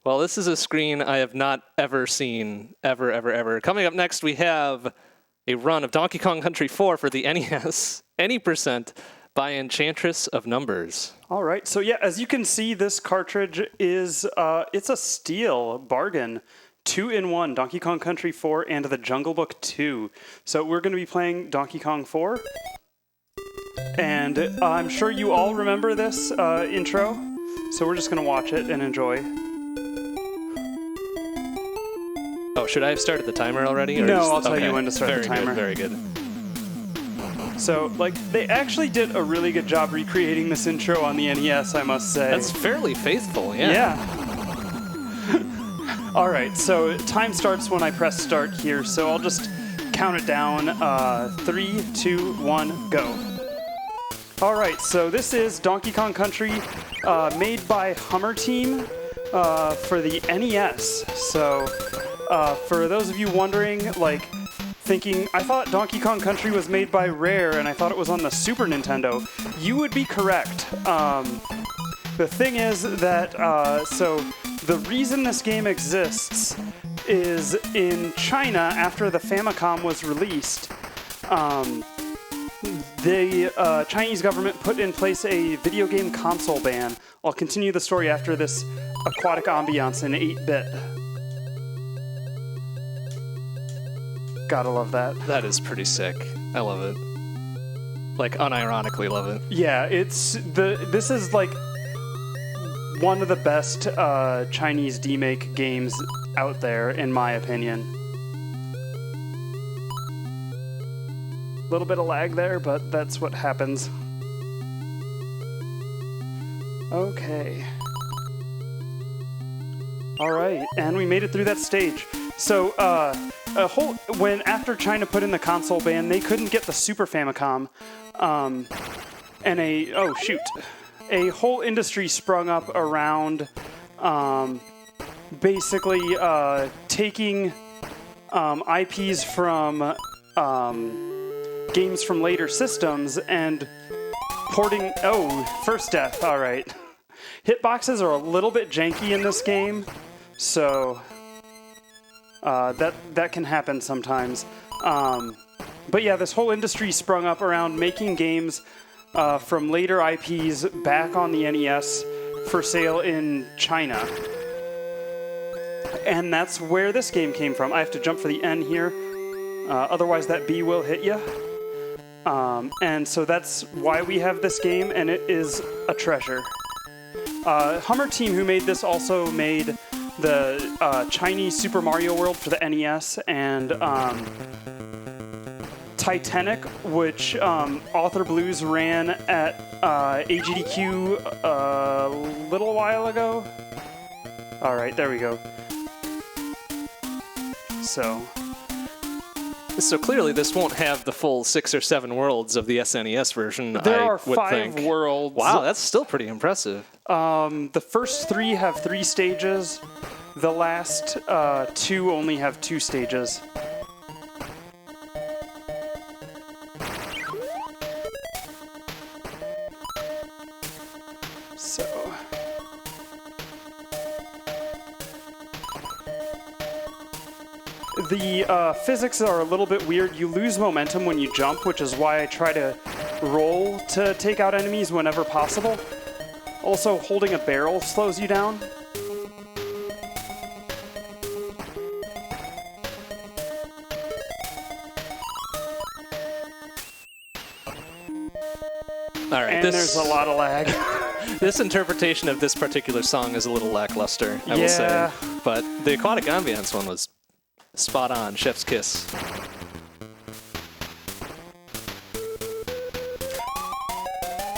Well, this is a screen I have not ever seen, ever. Coming up next, we have a run of Donkey Kong Country 4 for the NES, any percent, by Enchantress of Numbers. All right, so yeah, as you can see, this cartridge is, it's a steal bargain. 2-in-1, Donkey Kong Country 4 and The Jungle Book 2. So we're going to be playing Donkey Kong 4. And I'm sure you all remember this intro. So we're just going to watch it and enjoy. Oh, should I have started the timer already? Or no, I'll tell you when to start the timer. Very good. So, like, they actually did a really good job recreating this intro on the NES, I must say. That's fairly faithful, yeah. Yeah. All right, so time starts when I press start here, so I'll just count it down. 3, 2, 1, go. All right, so this is Donkey Kong Country, made by Hummer Team for the NES. So, for those of you wondering, like, thinking, I thought Donkey Kong Country was made by Rare, and I thought it was on the Super Nintendo, you would be correct. The thing is that, so the reason this game exists is in China, after the Famicom was released, the Chinese government put in place a video game console ban. I'll continue the story after this aquatic ambiance in 8-bit. Gotta love that. That is pretty sick. I love it. Like, unironically love it. Yeah, this is like one of the best Chinese demake games out there, in my opinion. A little bit of lag there, but that's what happens. Okay. All right, and we made it through that stage. So, after China put in the console ban, they couldn't get the Super Famicom, and a whole industry sprung up around basically taking IPs from games from later systems and porting... Oh, first death, all right. Hitboxes are a little bit janky in this game, so that can happen sometimes. But yeah, this whole industry sprung up around making games from later IPs back on the NES for sale in China. And that's where this game came from. I have to jump for the N here, otherwise that B will hit you. And so that's why we have this game, and it is a treasure. Hummer Team, who made this, also made the Chinese Super Mario World for the NES, and Titanic, which Author Blues ran at AGDQ a little while ago. All right, there we go. So clearly this won't have the full 6 or 7 worlds of the SNES version, there I are would 5 think. worlds. Wow, that's still pretty impressive. The first 3 have 3 stages. The last 2 only have 2 stages. So... The physics are a little bit weird. You lose momentum when you jump, which is why I try to roll to take out enemies whenever possible. Also, holding a barrel slows you down. All right, and there's a lot of lag. This interpretation of this particular song is a little lackluster, I will say. But the aquatic ambience one was spot on, chef's kiss.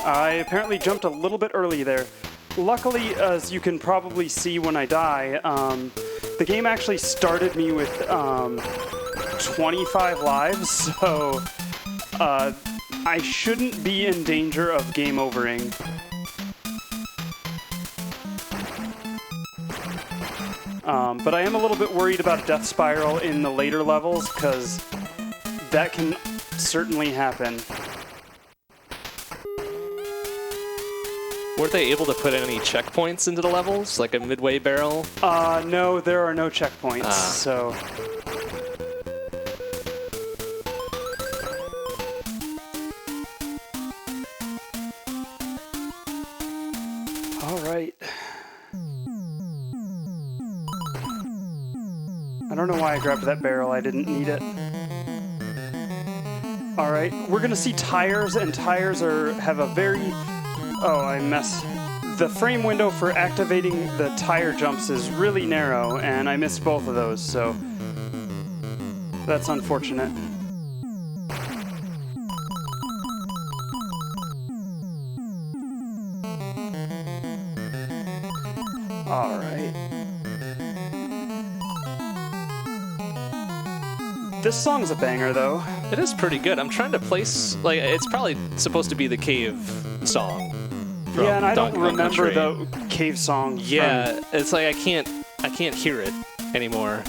I apparently jumped a little bit early there. Luckily, as you can probably see when I die, the game actually started me with 25 lives, so I shouldn't be in danger of game overing. But I am a little bit worried about Death Spiral in the later levels, because that can certainly happen. Weren't they able to put any checkpoints into the levels, like a midway barrel? No, there are no checkpoints, so... All right. I don't know why I grabbed that barrel. I didn't need it. All right, we're gonna see tires, and tires have a very... Oh, I messed. The frame window for activating the tire jumps is really narrow, and I missed both of those, so that's unfortunate. All right. This song's a banger, though. It is pretty good. I'm trying to place, like, it's probably supposed to be the cave song. Yeah, and I don't Donkey Kong remember Country. the cave song. Yeah, it's like I can't hear it anymore.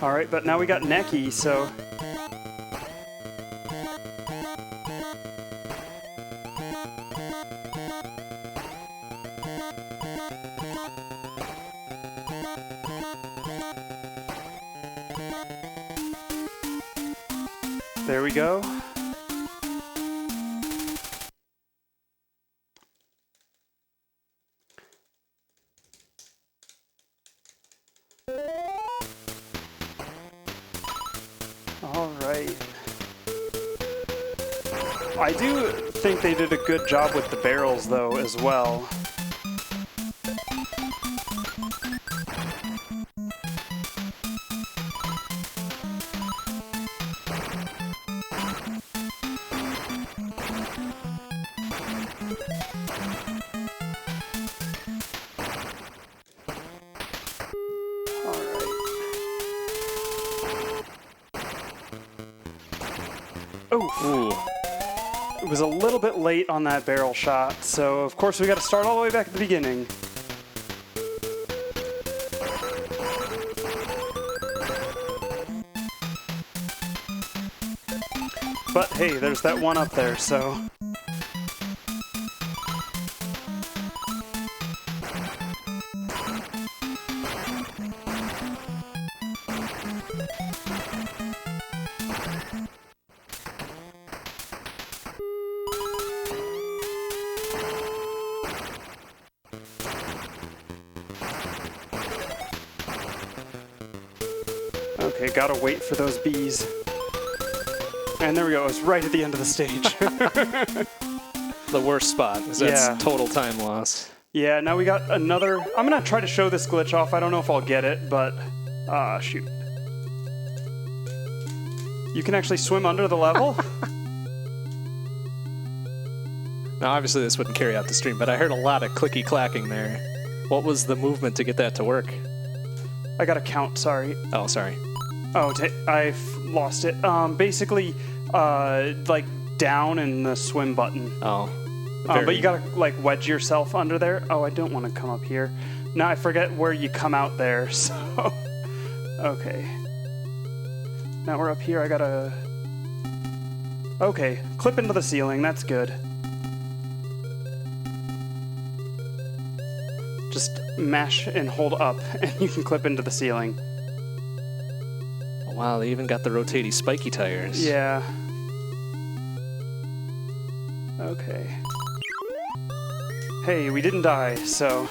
All right, but now we got Neki, so... There we go. All right. I do think they did a good job with the barrels, though, as well. Ooh. It was a little bit late on that barrel shot, so of course we got to start all the way back at the beginning. But hey, there's that one up there, so... Okay, gotta wait for those bees. And there we go, it's right at the end of the stage. The worst spot, 'cause that's total time loss. Yeah, now we got another... I'm gonna try to show this glitch off. I don't know if I'll get it, but... shoot. You can actually swim under the level? Now, obviously this wouldn't carry out the stream, but I heard a lot of clicky-clacking there. What was the movement to get that to work? I gotta count, sorry. Oh, sorry. Oh, I've lost it. Basically, like, down in the swim button. Oh. But you gotta, like, wedge yourself under there. Oh, I don't want to come up here. Now I forget where you come out there, so... Okay. Now we're up here, I gotta... Okay, clip into the ceiling, that's good. Just mash and hold up, and you can clip into the ceiling. Wow, they even got the rotating spiky tires. Yeah. Okay. Hey, we didn't die, so...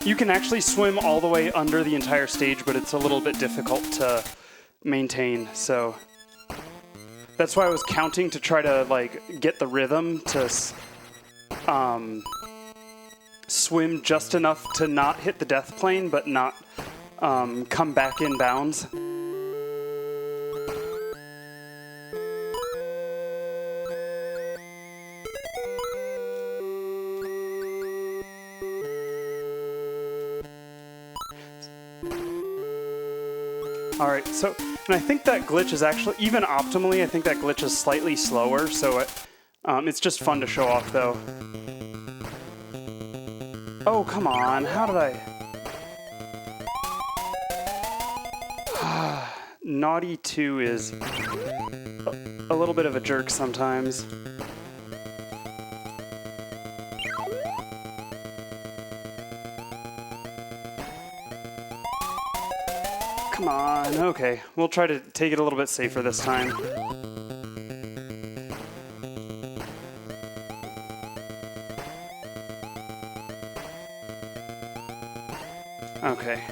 You can actually swim all the way under the entire stage, but it's a little bit difficult to maintain, so... That's why I was counting to try to, like, get the rhythm to... swim just enough to not hit the death plane, but not come back in bounds. Alright, so, and I think that glitch is actually, even optimally, I think that glitch is slightly slower, so it's just fun to show off, though. Oh, come on, how did I... Naughty 2 is a little bit of a jerk sometimes. Come on, okay. We'll try to take it a little bit safer this time. Okay.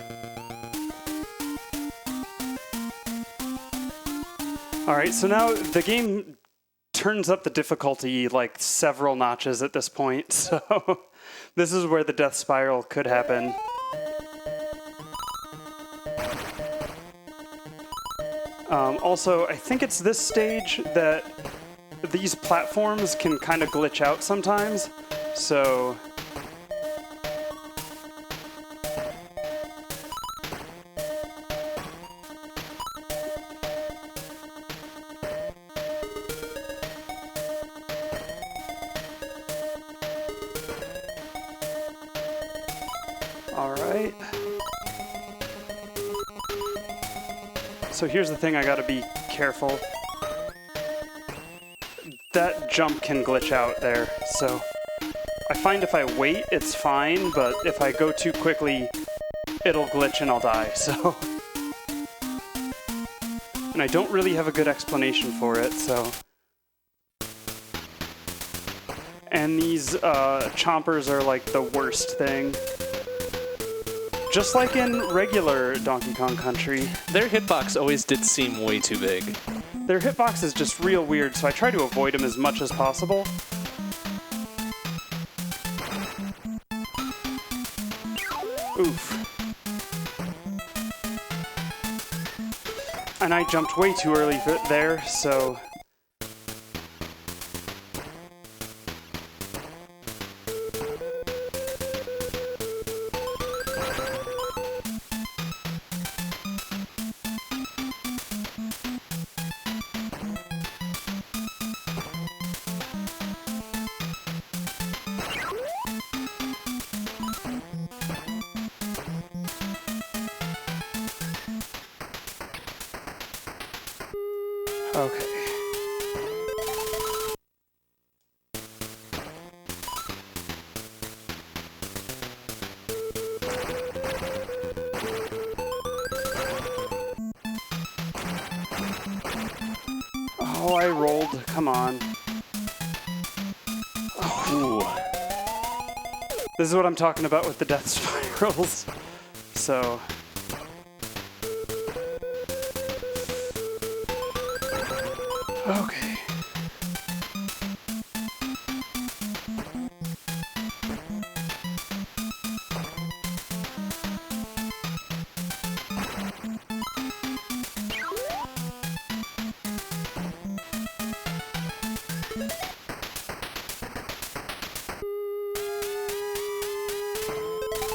Alright, so now the game turns up the difficulty like several notches at this point, so this is where the death spiral could happen. Also, I think it's this stage that these platforms can kind of glitch out sometimes, so... Alright. So here's the thing I gotta be careful. That jump can glitch out there, so I find if I wait, it's fine, but if I go too quickly, it'll glitch and I'll die, so... And I don't really have a good explanation for it, so... And these chompers are like the worst thing. Just like in regular Donkey Kong Country. Their hitbox always did seem way too big. Their hitbox is just real weird, so I try to avoid them as much as possible. Oof. And I jumped way too early there, so... Okay. Oh, I rolled. Come on. Ooh. This is what I'm talking about with the death spirals. So... Okay.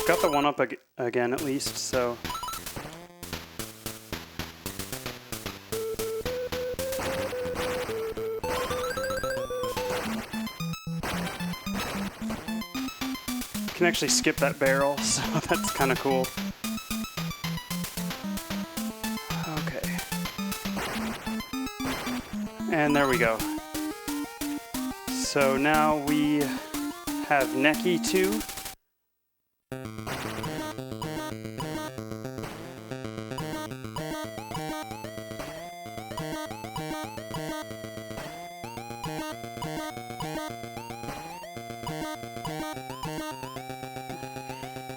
Got the one up again at least, so... Can actually skip that barrel, so that's kind of cool. Okay. And there we go. So now we have Neki 2.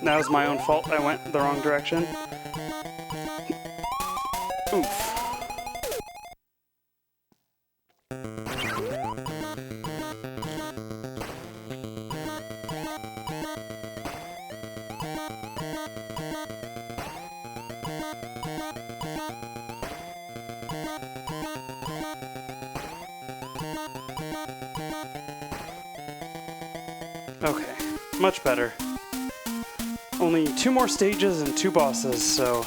That was my own fault. I went the wrong direction. Oof. Okay, much better. Only 2 more stages and 2 bosses, so...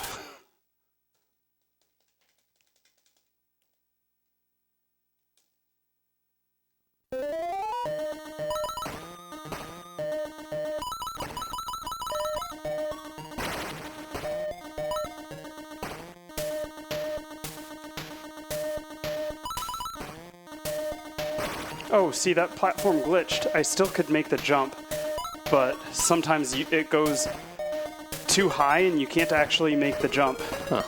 Oh, see, that platform glitched. I still could make the jump, but sometimes it goes too high and you can't actually make the jump. Huh.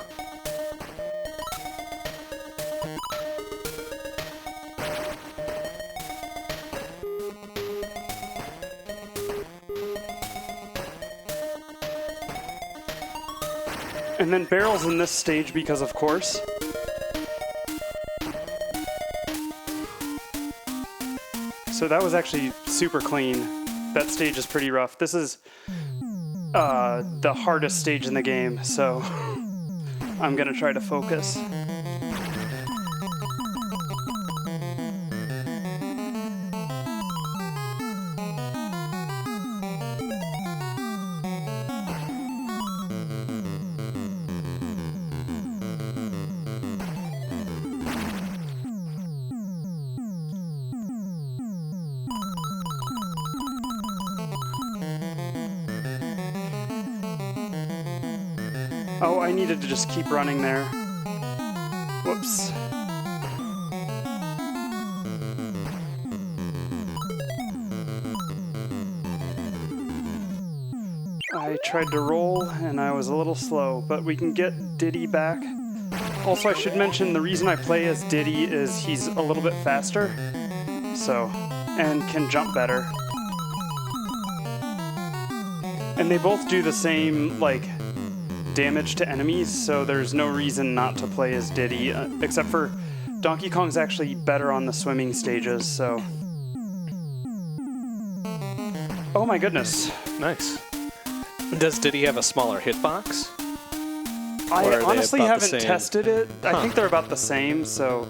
And then barrels in this stage because, of course. So that was actually super clean. That stage is pretty rough. This is the hardest stage in the game, so I'm gonna try to focus. Oh, I needed to just keep running there. Whoops. I tried to roll and I was a little slow, but we can get Diddy back. Also, I should mention the reason I play as Diddy is he's a little bit faster, so, and can jump better. And they both do the same, like, damage to enemies, so there's no reason not to play as Diddy, except for Donkey Kong's actually better on the swimming stages, so... Oh my goodness. Nice. Does Diddy have a smaller hitbox? I honestly haven't same? tested it. Huh. I think they're about the same, so...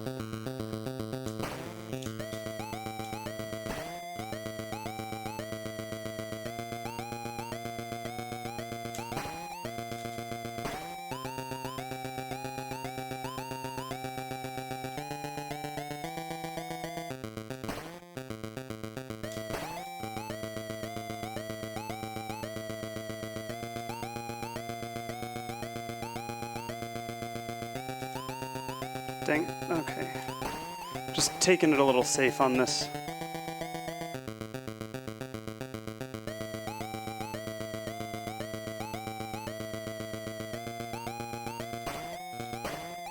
Dang, okay. Just taking it a little safe on this.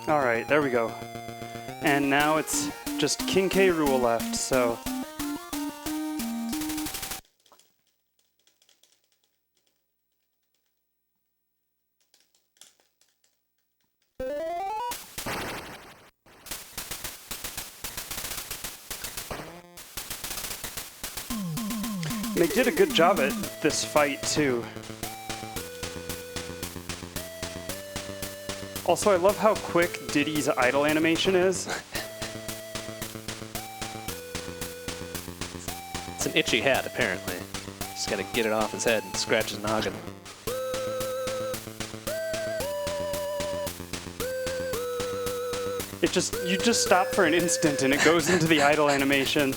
Alright, there we go. And now it's just King K. Rool left, so... They did a good job at this fight, too. Also, I love how quick Diddy's idle animation is. It's an itchy hat, apparently. Just gotta get it off his head and scratch his noggin. You just stop for an instant and it goes into the idle animation.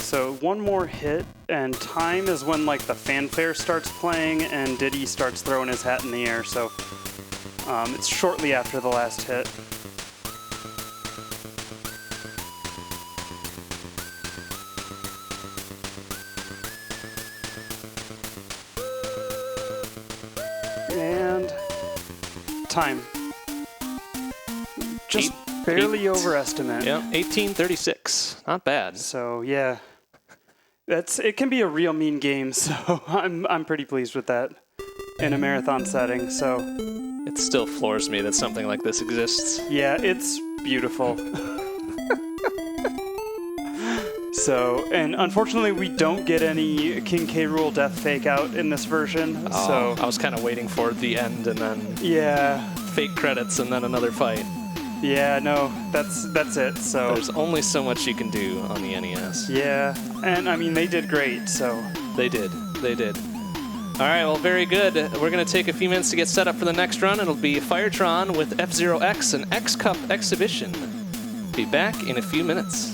So one more hit, and time is when like the fanfare starts playing and Diddy starts throwing his hat in the air, so it's shortly after the last hit. And time. Just barely overestimate. Yeah, 1836. Not bad. So yeah. It can be a real mean game, so I'm pretty pleased with that in a marathon setting. So it still floors me that something like this exists. Yeah, it's beautiful. So, and unfortunately, we don't get any King K. Rool death fake out in this version. So I was kind of waiting for the end and then yeah, fake credits and then another fight. yeah, no, that's it. So There's only so much you can do on the NES. yeah, and I mean they did great. So They did. All right, well, very good. We're going to take a few minutes to get set up for the next run. It'll be Firetron with F-Zero X and X-Cup Exhibition. Be back in a few minutes.